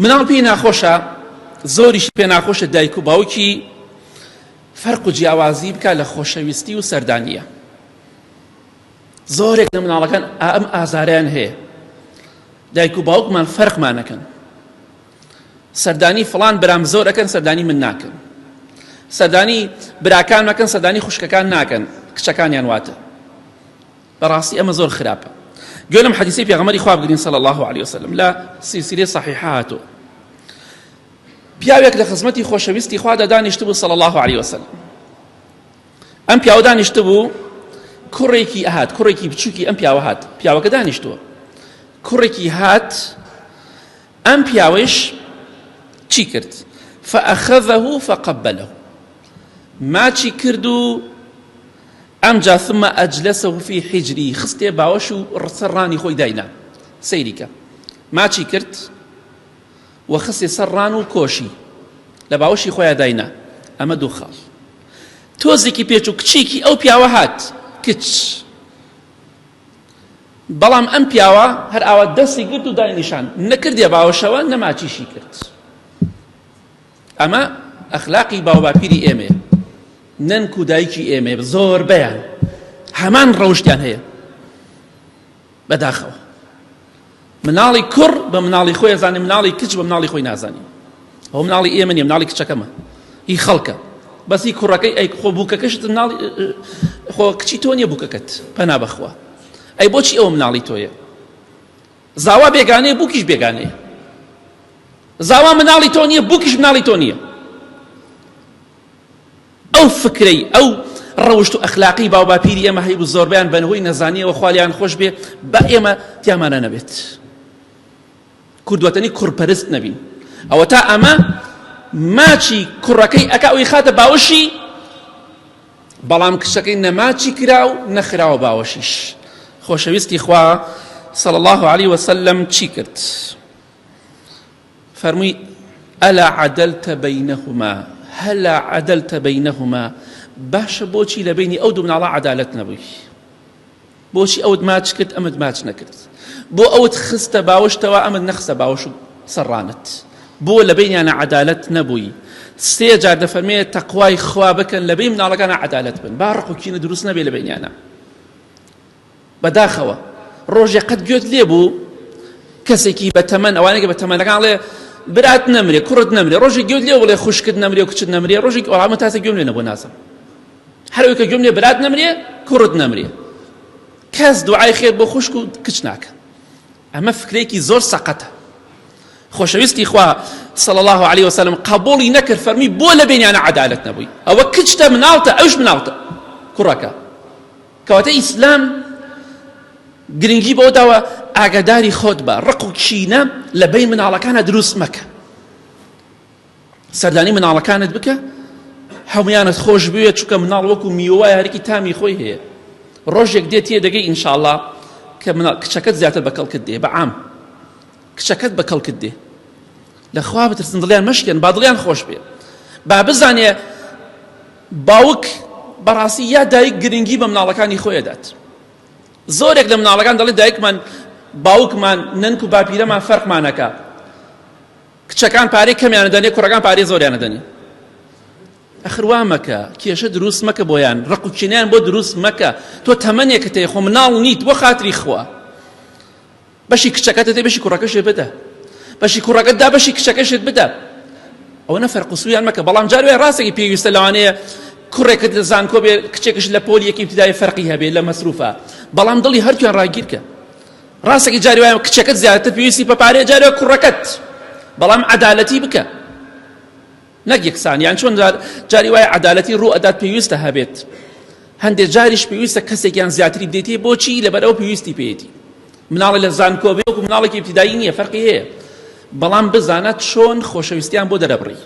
مناڵ پێی ناخۆشە، زۆریش پێ ناخۆشە دایک و باوکی فەرق و جیاوازی بکە لە خۆشەویستی و سەردانیە. زۆرێک لە مناڵەکان ئەم ئازاریان هەیە، دایک و باوکمان فەرقمان نەکەن، سەردانی فڵان برام زۆر ئەکەن، سەردانی من ناکەن، سەردانی براکان مەکەن، سەردانی خوشکەکان ناکەن، کچەکانیان واتە. بەڕاستی ئەمە زۆر خراپە. گوێ لەم حەدیثەی پێغەمبەری خوا بگرین صلی الله عليه وسلم لە سلسلەی صحیحە هاتووە. پیاوێک لە خزمەتی خۆشەویستی خوادا دانیشت بوو صلی الله عليه وسلم. ئەم پیاوە دانیشت بوو، کوڕێکی ئەهات، کوڕێکی بچووکی ئەم پیاوە هات، پیاوەکە دانیشتووە، کوڕێکی هات، ئەم پیاوەش چی کرد؟ فأخذه فقبله، ماچی کرد و ئەمجا ثم ئەجلسه في حجری، خستێ باوەش و سەرڕانی خۆی داینا، سەیریکە، ماچی کرد و خستێ سەرڕان و کۆشی لە باوەشی خۆیان داینا. ئەمە دوو خاڵ. تۆزێکی پێچ و کچێکی ئەو پیاوە هات، کچ، بەڵام ئەم پیاوە هەر ئاوا دەستی گرت و داینیشان، نەکردێ باوەشەوە نەماچیشی کرد. ئەمە ئەخلاقی باوباپیری ئێمەیە، نەنک و دایکی ئێمە زۆر بەیان هەمان ڕەوشتیان هەیە بەداخەوە. مناڵی کوڕ بە مناڵی خۆی ئەزانێ، مناڵی کچ بە مناڵی خۆی نازانێ. ئەوە مناڵی ئێمە نییە، مناڵی کچەکەمە، هی خەڵکە، بەسی کوڕەکەی ئەی خۆ بووکەکەشت مناڵی خۆ کچی تۆ نییە بووکەکەت، پەنا بەخوا، ئەی بۆچی ئەوە مناڵی تۆیە؟ زاوا بێگانەیە، بووکیش بێگانەیە، زاوا مناڵی تۆ نییە، بووکیش مناڵی تۆ نییە. ئەو فکرەی ئەو ڕەوشت و ئەخلاقی باوباپیری ئێمە هەیە، زۆربیان بەنهۆی نەزانیەوە خوالیان خۆش بێ، بە ئێمە تیامانە نەبێت، کوردوەتەنی کوڕپەرست نەبین. ئەوە تا ئەمە ماچی کوڕەکەی ئەکا ئەوی خاتە باوەشی، بەڵام کچەکەی نەماچی کرا و نەخراوە باوەشیش. خۆشەویستی خوا صلی الله عليه وسلم چی کرد؟ فەرمووی ئەلا عەدەلتە بەینەهما، هەلا عەدەلتە بەینەهما، باشە بۆچی لە بینی ئەو دوو مناڵە عەدالەت نەبووی؟ بۆچی ئەوت ماچ کرد ئەمت ماچ نەکرد؟ بۆ ئەوت خستە باوەشتەوە ئەمت نەخستە باوەش و سەرڕانت؟ بۆ لە بینیانە عەدالەت نەبووی؟ سێ جار دەفەرمێت تەقوای خوا بکەن لە بین مناڵەکانە عەدالەت بن، با ڕق و کینە دروست نەبێ لە بینیانە. بەداخەوە ڕۆژێ قەت گوێت لێ بوو کەسێکی بەتەمەن، ئەوانەی کە بەتەمەنەکان ئەڵێ برات نەمرێ، کوڕت نەمرێ، ڕۆژێک گوێت لێ بڵێ خوشکت نەمرێ و کچت نەمرێ، ڕۆژێک وەڵامە تاسە گوێم لێ نەبوو نازم، هەروەی کە گوێم لێ برات نەمرێ، کوڕت نەمرێ، کەس دوعای خێر بۆ خوشک و کچ ناکە. ئەمە فکرێکی زۆر سەقەتە. خۆشەویستی خوا صلی الله عليه وسلم قبوڵی نەکرد، فەرمی بۆ لە بینیانە عەدالەت نەبووی، ئەوە کچتە مناڵتە، ئەوش مناڵتە، کوڕەکە. کەواتە ئیسلام گرنگی بۆ داوە ئاگاداری خۆت بە، ڕق و کینە لە بین مناڵەکانە دروست مەکە، سەردانی مناڵەکانت بکە، هەمویانت خۆش بوێت، چونکە مناڵ وەکو میوەیە، هەرکی تامی خۆی هەیە. ڕۆژێک دێت تێ دەگەی ئینشاءڵڵا کە کچەکەت زیاتر بەکەڵکت دێ، بەعام کچەکەت بەکەڵکت دێ، لەخوا بترسن، دڵیان مەشکێن، با دڵیان خۆش بێ، با بزانێ باوک بەڕاستی یا دایک گرنگی بە مناڵەکانی خۆی دات. زۆرێک لە مناڵەکان دەڵێن دایکمان باوکمان نەنک و باپیرەمان فەرقمانەکە، کچەکان پارەی کەمیانە دەنێ، کوڕەکان پارەی زۆریانە دەنێ. ئەخر وا مەکە، کێشە دروست مەکە بۆیان، ڕق و کینەیان بۆ دروست مەکە. تۆ تەمەنێکت هەیە، خۆ مناڵ نیت، بۆ خاتری خوا بەشی کچەکەتت هەیە، بەشی کوڕەکەشت بدە، بەشی کوڕەکەتدا بەشی کچەکەشت بدە. ئەوە نەفەرق و سوویان مەکە. بەڵام جاروێ ڕاستێکی پێویستە لەوانەیە کوڕێکت لە زانکۆ بێ، کچێکش لە پۆلیەکی ابتیدایی فەرقی هەبێ لە مەسروفە، بەڵام دڵی هەردوویان ڕاگیرکە. ڕاستێکی جاری وایە کچەکەت زیاتر پێویستی بە پارەیە، جارێ کوڕەکەت، بەڵام عەدالەتی بکە، نەک یەکسان. یان چۆن جاری وایە عەدالەتی ڕوو ئەدات پێویستە هەبێت، هەندێک جاریش پێویستە کەسێکیان زیاتری بدەیتێ. بۆچی؟ لەبەرەوە پێویستی پێیەتی. مناڵی لە زانکۆ بێ وەکو مناڵێکی ابتیدایی نییە، فەرقی هەیە، بەڵام بزانە چۆن خۆشەویستیان بۆ دەرەبڕی.